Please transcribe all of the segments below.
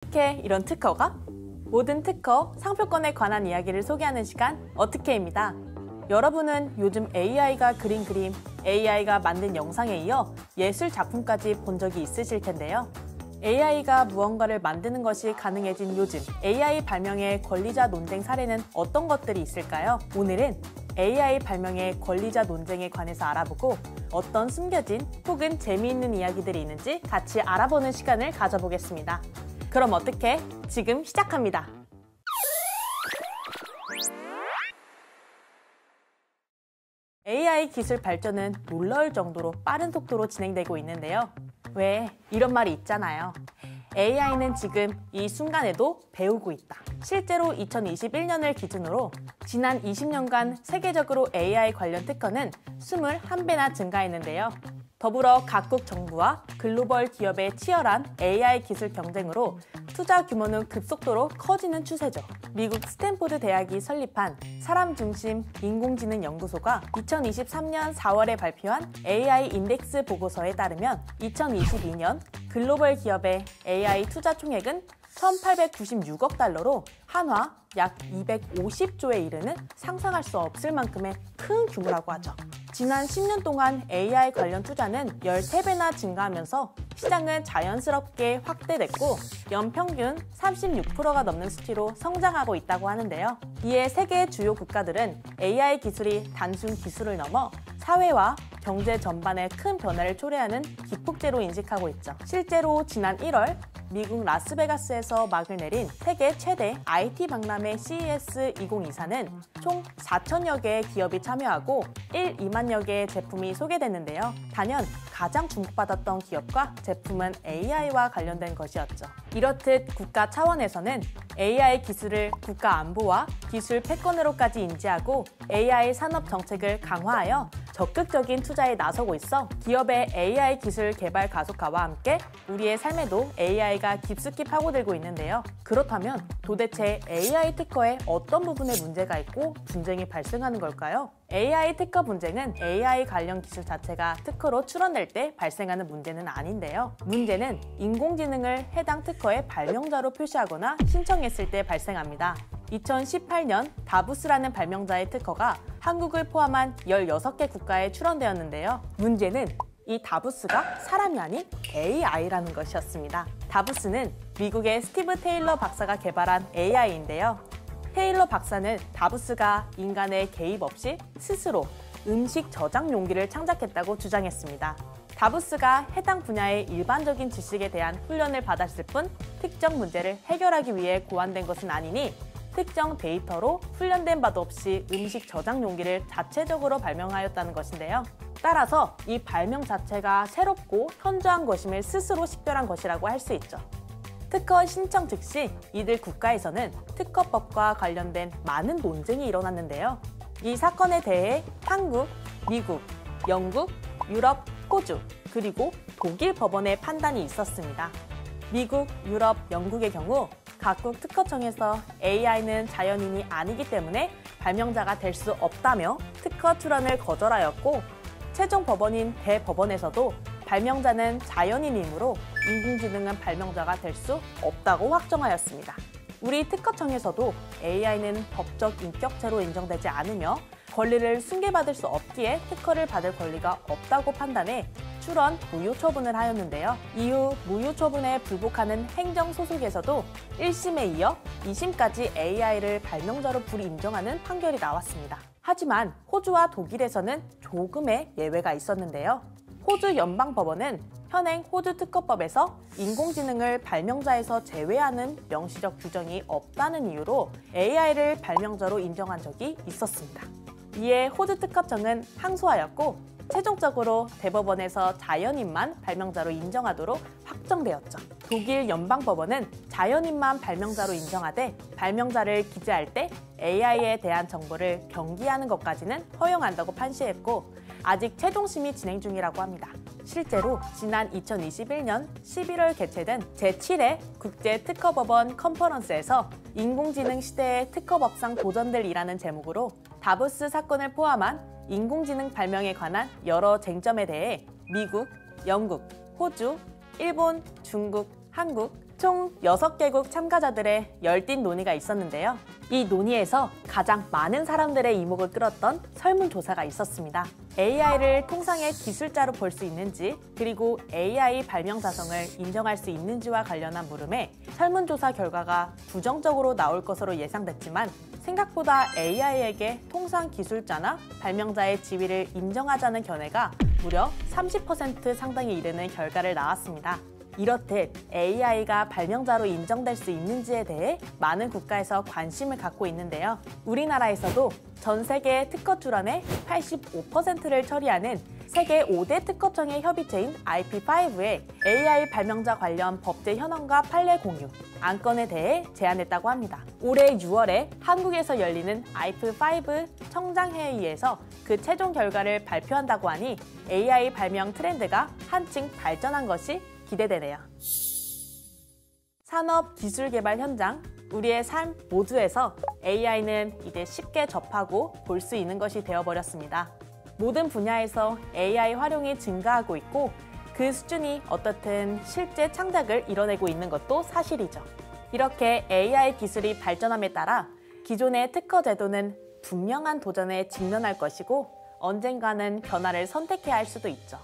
어떻게 이런 특허가? 모든 특허, 상표권에 관한 이야기를 소개하는 시간 어떻게입니다. 여러분은 요즘 AI가 그린 그림, AI가 만든 영상에 이어 예술 작품까지 본 적이 있으실 텐데요. AI가 무언가를 만드는 것이 가능해진 요즘, AI 발명의 권리자 논쟁 사례는 어떤 것들이 있을까요? 오늘은 AI 발명의 권리자 논쟁에 관해서 알아보고 어떤 숨겨진 혹은 재미있는 이야기들이 있는지 같이 알아보는 시간을 가져보겠습니다. 그럼 어떻게? 지금 시작합니다. AI 기술 발전은 놀라울 정도로 빠른 속도로 진행되고 있는데요. 왜? 이런 말이 있잖아요. AI는 지금 이 순간에도 배우고 있다. 실제로 2021년을 기준으로 지난 20년간 세계적으로 AI 관련 특허는 21배나 증가했는데요. 더불어 각국 정부와 글로벌 기업의 치열한 AI 기술 경쟁으로 투자 규모는 급속도로 커지는 추세죠. 미국 스탠포드 대학이 설립한 사람 중심 인공지능 연구소가 2023년 4월에 발표한 AI 인덱스 보고서에 따르면 2022년 글로벌 기업의 AI 투자 총액은 1,896억 달러로 한화 약 250조에 이르는 상상할 수 없을 만큼의 큰 규모라고 하죠. 지난 10년 동안 AI 관련 투자는 13배나 증가하면서 시장은 자연스럽게 확대됐고 연평균 36%가 넘는 수치로 성장하고 있다고 하는데요. 이에 세계 주요 국가들은 AI 기술이 단순 기술을 넘어 사회와 경제 전반에 큰 변화를 초래하는 기폭제로 인식하고 있죠. 실제로 지난 1월 미국 라스베가스에서 막을 내린 세계 최대 IT 박람회 CES 2024는 총 4천여 개의 기업이 참여하고 2만여 개의 제품이 소개됐는데요. 단연 가장 주목받았던 기업과 제품은 AI와 관련된 것이었죠. 이렇듯 국가 차원에서는 AI 기술을 국가 안보와 기술 패권으로까지 인지하고 AI 산업 정책을 강화하여 적극적인 투자에 나서고 있어 기업의 AI 기술 개발 가속화와 함께 우리의 삶에도 AI가 깊숙이 파고들고 있는데요. 그렇다면 도대체 AI 특허에 어떤 부분에 문제가 있고 분쟁이 발생하는 걸까요? AI 특허 분쟁은 AI 관련 기술 자체가 특허로 출원될 때 발생하는 문제는 아닌데요. 문제는 인공지능을 해당 특허의 발명자로 표시하거나 신청했을 때 발생합니다. 2018년 다부스라는 발명자의 특허가 한국을 포함한 16개 국가에 출원되었는데요. 문제는 이 다부스가 사람이 아닌 AI라는 것이었습니다. 다부스는 미국의 스티브 테일러 박사가 개발한 AI인데요. 테일러 박사는 다부스가 인간의 개입 없이 스스로 음식 저장 용기를 창작했다고 주장했습니다. 다부스가 해당 분야의 일반적인 지식에 대한 훈련을 받았을 뿐 특정 문제를 해결하기 위해 고안된 것은 아니니 특정 데이터로 훈련된 바도 없이 음식 저장 용기를 자체적으로 발명하였다는 것인데요. 따라서 이 발명 자체가 새롭고 현저한 것임을 스스로 식별한 것이라고 할 수 있죠. 특허 신청 즉시 이들 국가에서는 특허법과 관련된 많은 논쟁이 일어났는데요. 이 사건에 대해 한국, 미국, 영국, 유럽, 호주, 그리고 독일 법원의 판단이 있었습니다. 미국, 유럽, 영국의 경우 각국 특허청에서 AI는 자연인이 아니기 때문에 발명자가 될 수 없다며 특허 출원을 거절하였고 최종 법원인 대법원에서도 발명자는 자연인이므로 인공지능은 발명자가 될 수 없다고 확정하였습니다. 우리 특허청에서도 AI는 법적 인격체로 인정되지 않으며 권리를 승계받을 수 없기에 특허를 받을 권리가 없다고 판단해 출원 무효 처분을 하였는데요. 이후 무효 처분에 불복하는 행정소속에서도 1심에 이어 2심까지 AI를 발명자로 불인정하는 판결이 나왔습니다. 하지만 호주와 독일에서는 조금의 예외가 있었는데요. 호주 연방법원은 현행 호주 특허법에서 인공지능을 발명자에서 제외하는 명시적 규정이 없다는 이유로 AI를 발명자로 인정한 적이 있었습니다. 이에 호주 특허청은 항소하였고 최종적으로 대법원에서 자연인만 발명자로 인정하도록 확정되었죠. 독일 연방법원은 자연인만 발명자로 인정하되 발명자를 기재할 때 AI에 대한 정보를 경기하는 것까지는 허용한다고 판시했고 아직 최종심이 진행 중이라고 합니다. 실제로 지난 2021년 11월 개최된 제7회 국제특허법원 컨퍼런스에서 인공지능 시대의 특허법상 도전들이라는 제목으로 다부스 사건을 포함한 인공지능 발명에 관한 여러 쟁점에 대해 미국, 영국, 호주, 일본, 중국, 한국, 총 6개국 참가자들의 열띤 논의가 있었는데요. 이 논의에서 가장 많은 사람들의 이목을 끌었던 설문조사가 있었습니다. AI를 통상의 기술자로 볼 수 있는지, 그리고 AI 발명자성을 인정할 수 있는지와 관련한 물음에 설문조사 결과가 부정적으로 나올 것으로 예상됐지만 생각보다 AI에게 통상 기술자나 발명자의 지위를 인정하자는 견해가 무려 30% 상당히 이르는 결과를 낳았습니다. 이렇듯 AI가 발명자로 인정될 수 있는지에 대해 많은 국가에서 관심을 갖고 있는데요. 우리나라에서도 전 세계 특허출원의 85%를 처리하는 세계 5대 특허청의 협의체인 IP5에 AI 발명자 관련 법제 현황과 판례 공유, 안건에 대해 제안했다고 합니다. 올해 6월에 한국에서 열리는 IP5 청장회의에서 그 최종 결과를 발표한다고 하니 AI 발명 트렌드가 한층 발전한 것이 기대되네요. 산업 기술 개발 현장, 우리의 삶 모두에서 AI는 이제 쉽게 접하고 볼 수 있는 것이 되어버렸습니다. 모든 분야에서 AI 활용이 증가하고 있고 그 수준이 어떻든 실제 창작을 이뤄내고 있는 것도 사실이죠. 이렇게 AI 기술이 발전함에 따라 기존의 특허 제도는 분명한 도전에 직면할 것이고 언젠가는 변화를 선택해야 할 수도 있죠.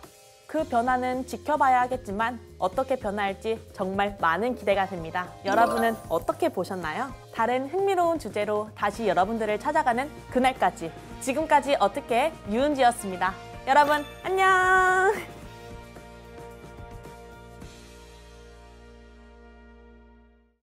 그 변화는 지켜봐야 하겠지만 어떻게 변화할지 정말 많은 기대가 됩니다. 여러분은 어떻게 보셨나요? 다른 흥미로운 주제로 다시 여러분들을 찾아가는 그날까지 지금까지 어떻게 유은지였습니다. 여러분 안녕!